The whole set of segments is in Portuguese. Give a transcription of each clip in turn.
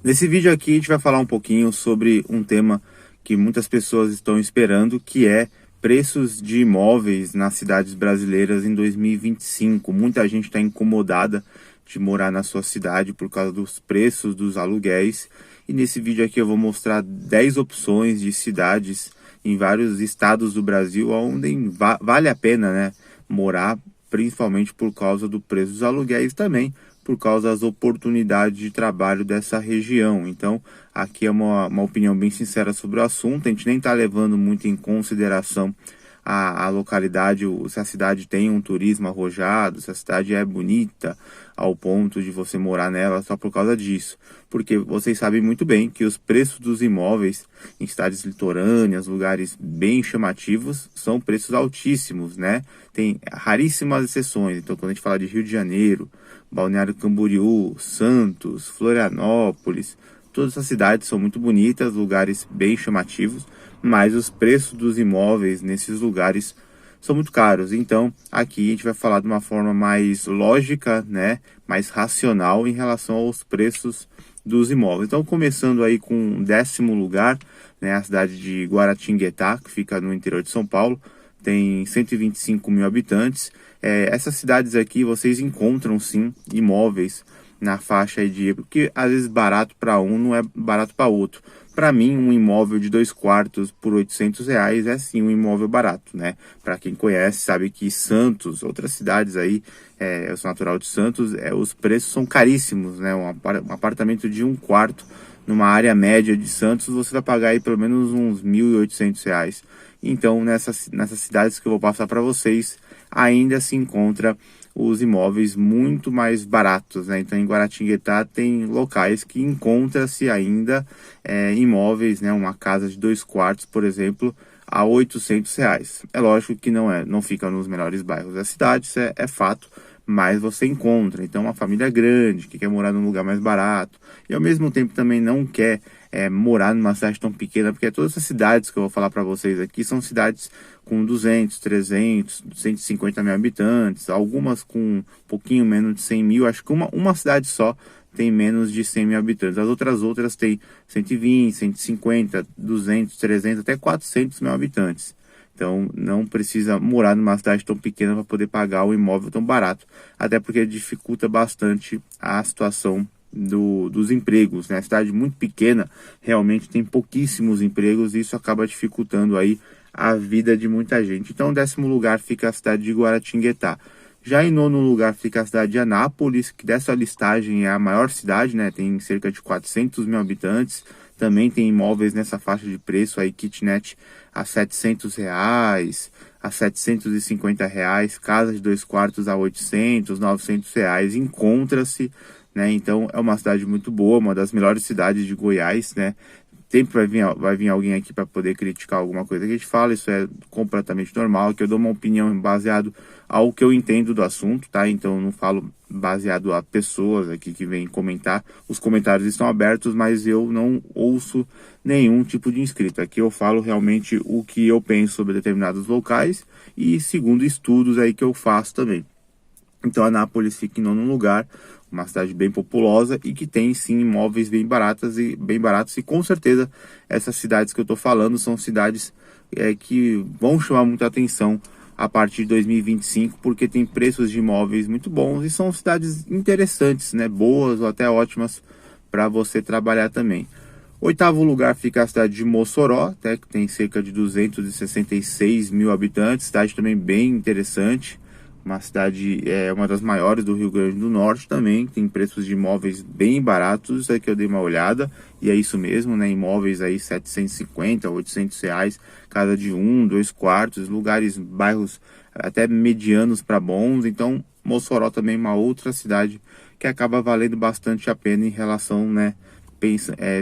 Nesse vídeo aqui a gente vai falar um pouquinho sobre um tema que muitas pessoas estão esperando, que é preços de imóveis nas cidades brasileiras em 2025. Muita gente está incomodada de morar na sua cidade por causa dos preços dos aluguéis. E nesse vídeo aqui eu vou mostrar 10 opções de cidades em vários estados do Brasil onde vale a pena, né, morar, principalmente por causa do preço dos aluguéis, também por causa das oportunidades de trabalho dessa região. Então, aqui é uma opinião bem sincera sobre o assunto. A gente nem está levando muito em consideração a localidade, se a cidade tem um turismo arrojado, se a cidade é bonita ao ponto de você morar nela só por causa disso. Porque vocês sabem muito bem que os preços dos imóveis em cidades litorâneas, lugares bem chamativos, são preços altíssimos, né? Tem raríssimas exceções. Então, quando a gente fala de Rio de Janeiro, Balneário Camboriú, Santos, Florianópolis, todas essas cidades são muito bonitas, lugares bem chamativos, mas os preços dos imóveis nesses lugares são muito caros. Então, aqui a gente vai falar de uma forma mais lógica, né, mais racional em relação aos preços dos imóveis. Então, começando aí com o 10º lugar, né, a cidade de Guaratinguetá, que fica no interior de São Paulo, tem 125 mil habitantes. Essas cidades aqui vocês encontram sim imóveis na faixa aí de, porque às vezes barato para um não é barato para outro. Para mim, um imóvel de 2 quartos por R$ 800 é sim um imóvel barato, né? Para quem conhece, sabe que Santos, outras cidades aí, eu sou natural de Santos, os preços são caríssimos, né? Um apartamento de 1 quarto numa área média de Santos, você vai pagar aí pelo menos uns R$ 1.800. Então, nessas cidades que eu vou passar para vocês, ainda se encontra os imóveis muito mais baratos, né? Então, em Guaratinguetá tem locais que encontra-se ainda imóveis, né? Uma casa de 2 quartos, por exemplo, a R$ 800. É lógico que não fica nos melhores bairros da cidade, isso é fato, mas você encontra. Então, uma família grande que quer morar num lugar mais barato e ao mesmo tempo também não quer morar numa cidade tão pequena, porque todas essas cidades que eu vou falar para vocês aqui são cidades com 200, 300, 150 mil habitantes, algumas com um pouquinho menos de 100 mil. Acho que uma cidade só tem menos de 100 mil habitantes. As outras têm 120, 150, 200, 300, até 400 mil habitantes. Então, não precisa morar numa cidade tão pequena para poder pagar um imóvel tão barato. Até porque dificulta bastante a situação dos empregos, né? A cidade muito pequena realmente tem pouquíssimos empregos e isso acaba dificultando aí a vida de muita gente. Então, em 10º lugar fica a cidade de Guaratinguetá. Já em 9º lugar fica a cidade de Anápolis, que dessa listagem é a maior cidade, né? Tem cerca de 400 mil habitantes. Também tem imóveis nessa faixa de preço aí, kitnet a R$ 700, a R$ 750, casa de 2 quartos a 800, R$ 900. Encontra-se, né? Então é uma cidade muito boa, uma das melhores cidades de Goiás, né? Sempre vai vir alguém aqui para poder criticar alguma coisa que a gente fala, isso é completamente normal, que eu dou uma opinião baseado ao que eu entendo do assunto, tá? Então eu não falo baseado a pessoas aqui que vêm comentar. Os comentários estão abertos, mas eu não ouço nenhum tipo de inscrito. Aqui eu falo realmente o que eu penso sobre determinados locais e segundo estudos aí que eu faço também. Então, Anápolis fica em 9º lugar, uma cidade bem populosa e que tem sim imóveis bem baratos e com certeza essas cidades que eu estou falando são cidades que vão chamar muita atenção a partir de 2025, porque tem preços de imóveis muito bons e são cidades interessantes, né, boas ou até ótimas para você trabalhar também. 8º lugar fica a cidade de Mossoró, até que tem cerca de 266 mil habitantes, cidade também bem interessante. Uma cidade, uma das maiores do Rio Grande do Norte também, tem preços de imóveis bem baratos, isso aí que eu dei uma olhada, e é isso mesmo, né, imóveis aí 750, R$ 800, casa de 1, 2 quartos, lugares, bairros até medianos para bons. Então Mossoró também é uma outra cidade que acaba valendo bastante a pena em relação, né,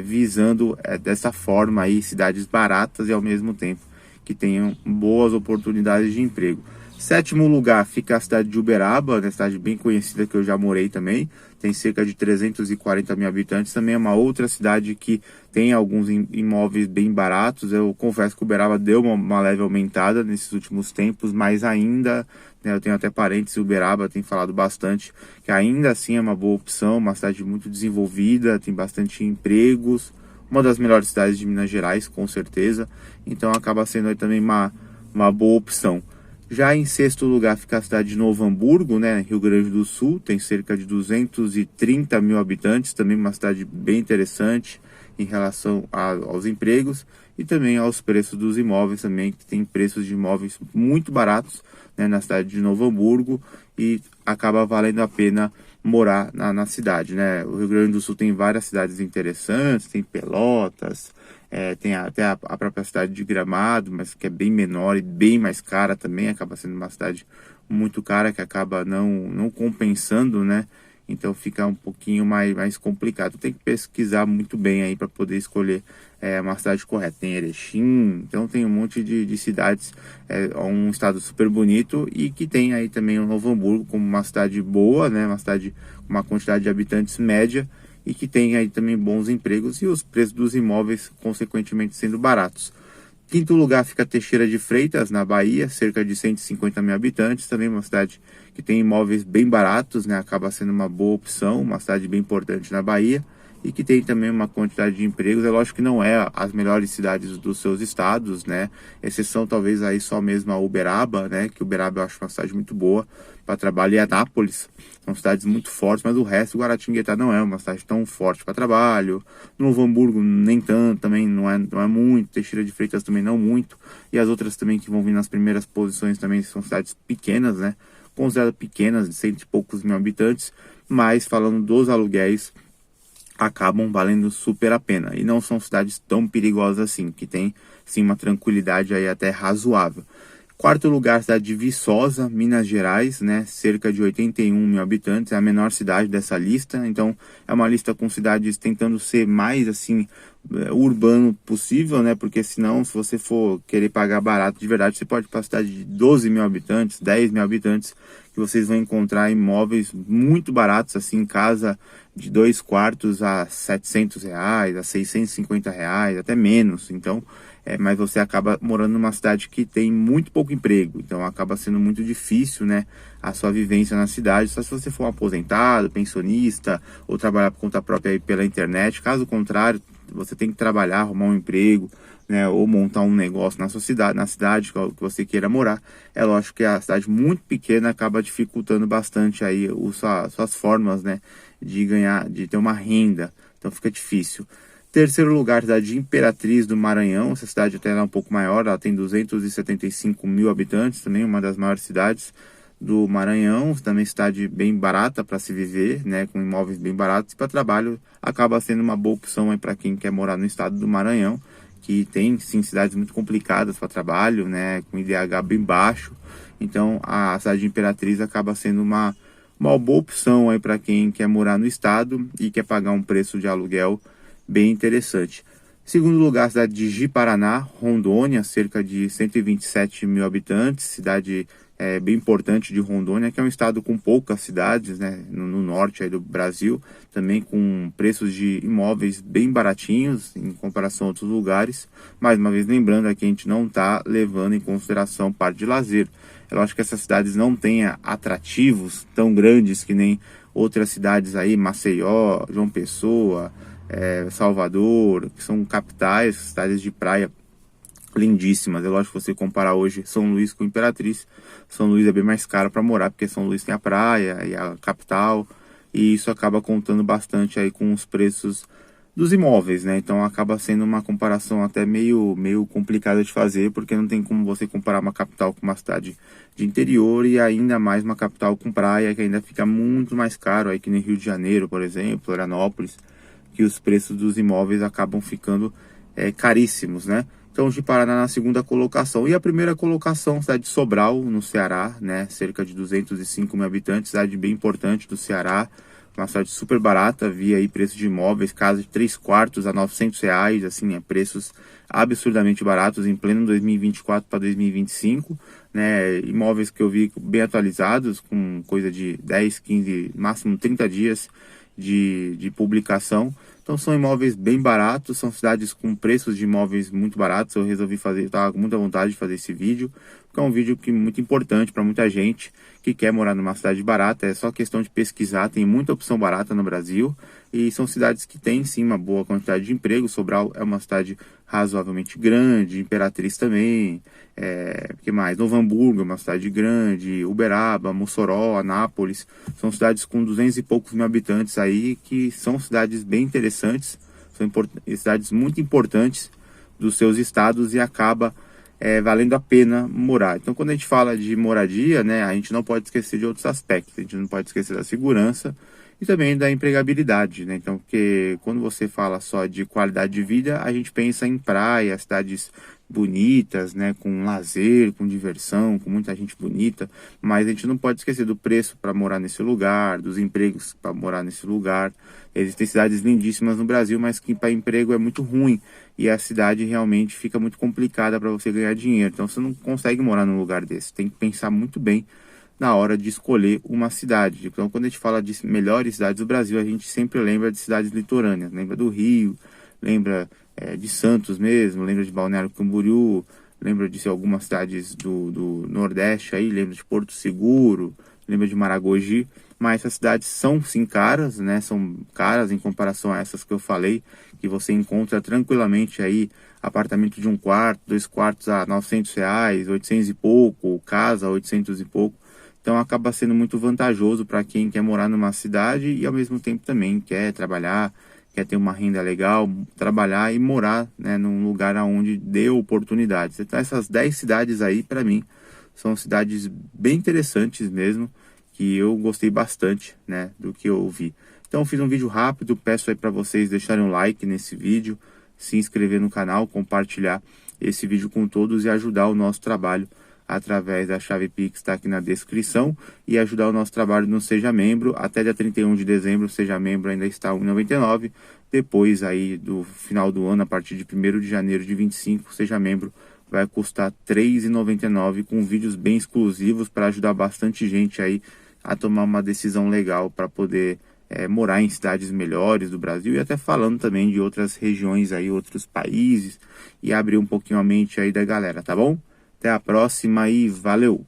visando dessa forma aí, cidades baratas e ao mesmo tempo que tenham boas oportunidades de emprego. Sétimo lugar fica a cidade de Uberaba, né, cidade bem conhecida que eu já morei também, tem cerca de 340 mil habitantes, também é uma outra cidade que tem alguns imóveis bem baratos. Eu confesso que Uberaba deu uma leve aumentada nesses últimos tempos, mas ainda, né, eu tenho até parentes em Uberaba, tem falado bastante, que ainda assim é uma boa opção, uma cidade muito desenvolvida, tem bastante empregos, uma das melhores cidades de Minas Gerais, com certeza, então acaba sendo aí também uma boa opção. Já em sexto lugar fica a cidade de Novo Hamburgo, né, Rio Grande do Sul, tem cerca de 230 mil habitantes, também uma cidade bem interessante em relação aos empregos e também aos preços dos imóveis também, que tem preços de imóveis muito baratos, né, na cidade de Novo Hamburgo, e acaba valendo a pena morar na cidade, né. O Rio Grande do Sul tem várias cidades interessantes, tem Pelotas, tem até a própria cidade de Gramado, mas que é bem menor e bem mais cara também, acaba sendo uma cidade muito cara, que acaba não compensando, né? Então fica um pouquinho mais complicado. Tem que pesquisar muito bem aí para poder escolher uma cidade correta. Tem Erechim, então tem um monte de cidades, um estado super bonito, e que tem aí também o Novo Hamburgo como uma cidade boa, né? Uma cidade com uma quantidade de habitantes média, e que tem aí também bons empregos e os preços dos imóveis consequentemente sendo baratos. Quinto lugar fica Teixeira de Freitas, na Bahia, cerca de 150 mil habitantes, também uma cidade que tem imóveis bem baratos, né? Acaba sendo uma boa opção, uma cidade bem importante na Bahia e que tem também uma quantidade de empregos. É lógico que não é as melhores cidades dos seus estados, né? Exceção talvez aí só mesmo a Uberaba, né? Que Uberaba eu acho uma cidade muito boa para trabalho, e Anápolis são cidades muito fortes, mas o resto, Guaratinguetá não é uma cidade tão forte para trabalho. Novo Hamburgo nem tanto, também não é muito. Teixeira de Freitas também não muito. E as outras também que vão vir nas primeiras posições também são cidades pequenas, né? Consideradas pequenas, de 100 e poucos mil habitantes, mas falando dos aluguéis, acabam valendo super a pena. E não são cidades tão perigosas assim, que tem sim uma tranquilidade aí até razoável. Quarto lugar, cidade de Viçosa, Minas Gerais, né? Cerca de 81 mil habitantes, é a menor cidade dessa lista. Então, é uma lista com cidades tentando ser mais, assim, urbano possível, né? Porque senão, se você for querer pagar barato de verdade, você pode ir para a cidade de 12 mil habitantes, 10 mil habitantes, que vocês vão encontrar imóveis muito baratos, assim, casa de 2 quartos a R$ 700, a R$ 650, até menos. Então, mas você acaba morando numa cidade que tem muito pouco emprego, então acaba sendo muito difícil, né, a sua vivência na cidade, só se você for um aposentado, pensionista, ou trabalhar por conta própria aí pela internet. Caso contrário, você tem que trabalhar, arrumar um emprego, né, ou montar um negócio na sua cidade, na cidade que você queira morar. É lógico que a cidade muito pequena acaba dificultando bastante aí suas formas, né, de ganhar, de ter uma renda, então fica difícil. Terceiro lugar, cidade de Imperatriz do Maranhão. Essa cidade até é um pouco maior, ela tem 275 mil habitantes, também uma das maiores cidades do Maranhão. Também cidade bem barata para se viver, né, com imóveis bem baratos. E para trabalho acaba sendo uma boa opção para quem quer morar no estado do Maranhão, que tem sim cidades muito complicadas para trabalho, né, com IDH bem baixo. Então a cidade de Imperatriz acaba sendo uma boa opção para quem quer morar no estado e quer pagar um preço de aluguel bem interessante. Segundo lugar, a cidade de Ji-Paraná, Rondônia, cerca de 127 mil habitantes, cidade bem importante de Rondônia, que é um estado com poucas cidades, né, no norte aí do Brasil, também com preços de imóveis bem baratinhos em comparação a outros lugares. Mais uma vez lembrando aqui, a gente não está levando em consideração parte de lazer. Eu acho que essas cidades não têm atrativos tão grandes que nem outras cidades aí, Maceió, João Pessoa, Salvador, que são capitais, cidades de praia lindíssimas. É lógico que você comparar hoje São Luís com Imperatriz, São Luís é bem mais caro para morar, porque São Luís tem a praia e a capital, e isso acaba contando bastante aí com os preços dos imóveis, né? Então acaba sendo uma comparação até meio complicada de fazer, porque não tem como você comparar uma capital com uma cidade de interior, e ainda mais uma capital com praia, que ainda fica muito mais caro, aí que no Rio de Janeiro, por exemplo, Florianópolis, que os preços dos imóveis acabam ficando caríssimos, né? Então, Ji-Paraná na segunda colocação. E a primeira colocação, cidade de Sobral, no Ceará, né? Cerca de 205 mil habitantes, cidade bem importante do Ceará, uma cidade super barata, vi aí preço de imóveis, casa de 3 quartos a R$ 900, assim, preços absurdamente baratos em pleno 2024 para 2025, né, imóveis que eu vi bem atualizados, com coisa de 10, 15, máximo 30 dias de publicação. Então são imóveis bem baratos, são cidades com preços de imóveis muito baratos. Eu resolvi fazer, estava com muita vontade de fazer esse vídeo, porque é um vídeo que é muito importante para muita gente que quer morar numa cidade barata. É só questão de pesquisar, tem muita opção barata no Brasil, e são cidades que têm sim uma boa quantidade de emprego. Sobral é uma cidade razoavelmente grande, Imperatriz também, que mais? Novo Hamburgo é uma cidade grande, Uberaba, Mossoró, Anápolis, são cidades com 200 e poucos mil habitantes aí, que são cidades bem interessantes, são cidades muito importantes dos seus estados, e acaba valendo a pena morar. Então, quando a gente fala de moradia, né, a gente não pode esquecer de outros aspectos. A gente não pode esquecer da segurança e também da empregabilidade, né? Então, porque quando você fala só de qualidade de vida, a gente pensa em praia, cidades bonitas, né, com lazer, com diversão, com muita gente bonita, mas a gente não pode esquecer do preço para morar nesse lugar, dos empregos para morar nesse lugar. Existem cidades lindíssimas no Brasil, mas que para emprego é muito ruim, e a cidade realmente fica muito complicada para você ganhar dinheiro. Então você não consegue morar num lugar desse, tem que pensar muito bem na hora de escolher uma cidade. Então, quando a gente fala de melhores cidades do Brasil, a gente sempre lembra de cidades litorâneas, lembra do Rio, lembra de Santos mesmo, lembra de Balneário Camboriú, lembra de algumas cidades do Nordeste aí, lembra de Porto Seguro, lembra de Maragogi. Mas essas cidades são sim caras, né? São caras em comparação a essas que eu falei, que você encontra tranquilamente aí apartamento de 1 quarto, 2 quartos a R$ 900, 800 e pouco, casa a 800 e pouco. Então acaba sendo muito vantajoso para quem quer morar numa cidade e ao mesmo tempo também quer trabalhar, quer ter uma renda legal, trabalhar e morar, né, num lugar onde dê oportunidades. Então essas 10 cidades aí, para mim, são cidades bem interessantes mesmo, que eu gostei bastante, né, do que eu vi. Então eu fiz um vídeo rápido, peço aí para vocês deixarem um like nesse vídeo, se inscrever no canal, compartilhar esse vídeo com todos e ajudar o nosso trabalho através da chave Pix, está aqui na descrição, e ajudar o nosso trabalho no Seja Membro. Até dia 31 de dezembro, Seja Membro ainda está R$ 1,99. Depois aí do final do ano, a partir de 1º de janeiro de 25, Seja Membro vai custar R$ 3,99, com vídeos bem exclusivos para ajudar bastante gente aí a tomar uma decisão legal para poder morar em cidades melhores do Brasil, e até falando também de outras regiões aí, outros países, e abrir um pouquinho a mente aí da galera, tá bom? Até a próxima e valeu!